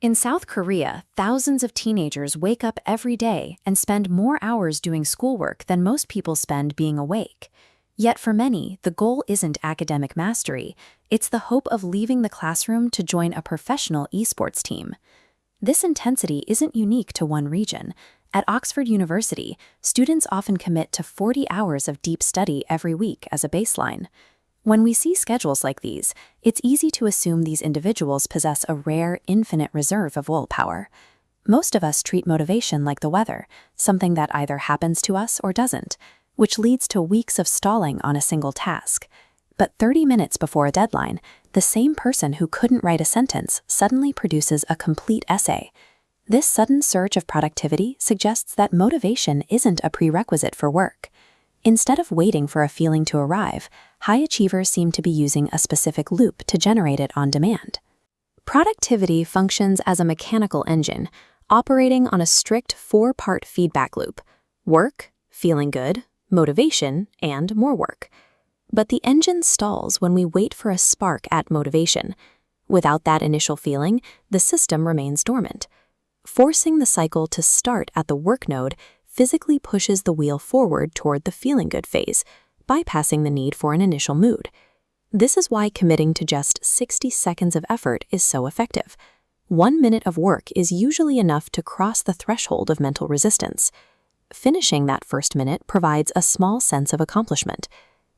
In South Korea, thousands of teenagers wake up every day and spend more hours doing schoolwork than most people spend being awake. Yet for many, the goal isn't academic mastery, it's the hope of leaving the classroom to join a professional esports team. This intensity isn't unique to one region. At Oxford University, students often commit to 40 hours of deep study every week as a baseline. When we see schedules like these, it's easy to assume these individuals possess a rare, infinite reserve of willpower. Most of us treat motivation like the weather, something that either happens to us or doesn't, which leads to weeks of stalling on a single task. But 30 minutes before a deadline, the same person who couldn't write a sentence suddenly produces a complete essay. This sudden surge of productivity suggests that motivation isn't a prerequisite for work. Instead of waiting for a feeling to arrive, high achievers seem to be using a specific loop to generate it on demand. Productivity functions as a mechanical engine, operating on a strict 4-part feedback loop: work, feeling good, motivation, and more work. But the engine stalls when we wait for a spark at motivation. Without that initial feeling, the system remains dormant. Forcing the cycle to start at the work node physically pushes the wheel forward toward the feeling good phase, bypassing the need for an initial mood. This is why committing to just 60 seconds of effort is so effective. 1 minute of work is usually enough to cross the threshold of mental resistance. Finishing that first minute provides a small sense of accomplishment.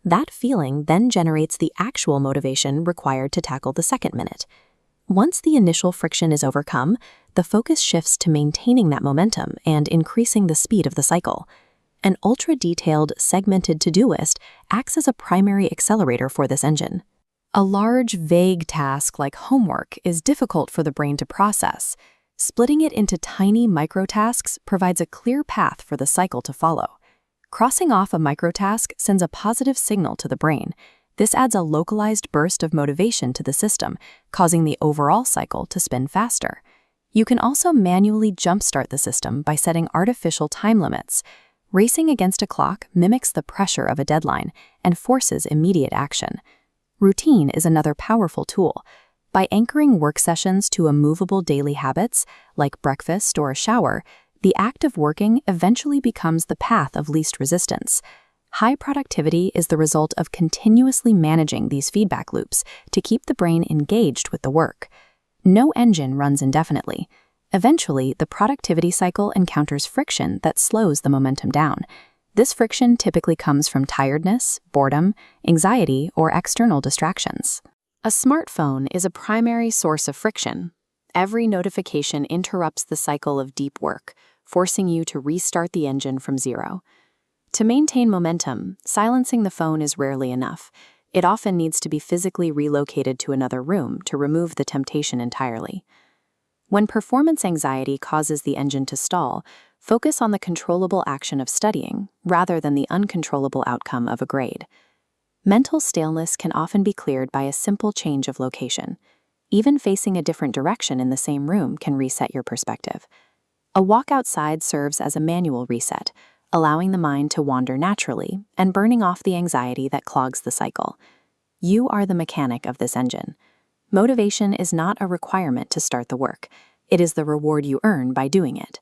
That feeling then generates the actual motivation required to tackle the second minute. Once the initial friction is overcome, the focus shifts to maintaining that momentum and increasing the speed of the cycle. An ultra-detailed, segmented to-do list acts as a primary accelerator for this engine. A large, vague task like homework is difficult for the brain to process. Splitting it into tiny microtasks provides a clear path for the cycle to follow. Crossing off a microtask sends a positive signal to the brain. This adds a localized burst of motivation to the system, causing the overall cycle to spin faster. You can also manually jumpstart the system by setting artificial time limits. Racing against a clock mimics the pressure of a deadline and forces immediate action. Routine is another powerful tool. By anchoring work sessions to immovable daily habits, like breakfast or a shower, the act of working eventually becomes the path of least resistance. High productivity is the result of continuously managing these feedback loops to keep the brain engaged with the work. No engine runs indefinitely. Eventually, the productivity cycle encounters friction that slows the momentum down. This friction typically comes from tiredness, boredom, anxiety, or external distractions. A smartphone is a primary source of friction. Every notification interrupts the cycle of deep work, forcing you to restart the engine from zero. To maintain momentum, silencing the phone is rarely enough. It often needs to be physically relocated to another room to remove the temptation entirely. When performance anxiety causes the engine to stall, focus on the controllable action of studying rather than the uncontrollable outcome of a grade. Mental staleness can often be cleared by a simple change of location. Even facing a different direction in the same room can reset your perspective. A walk outside serves as a manual reset, allowing the mind to wander naturally and burning off the anxiety that clogs the cycle. You are the mechanic of this engine. Motivation is not a requirement to start the work. It is the reward you earn by doing it.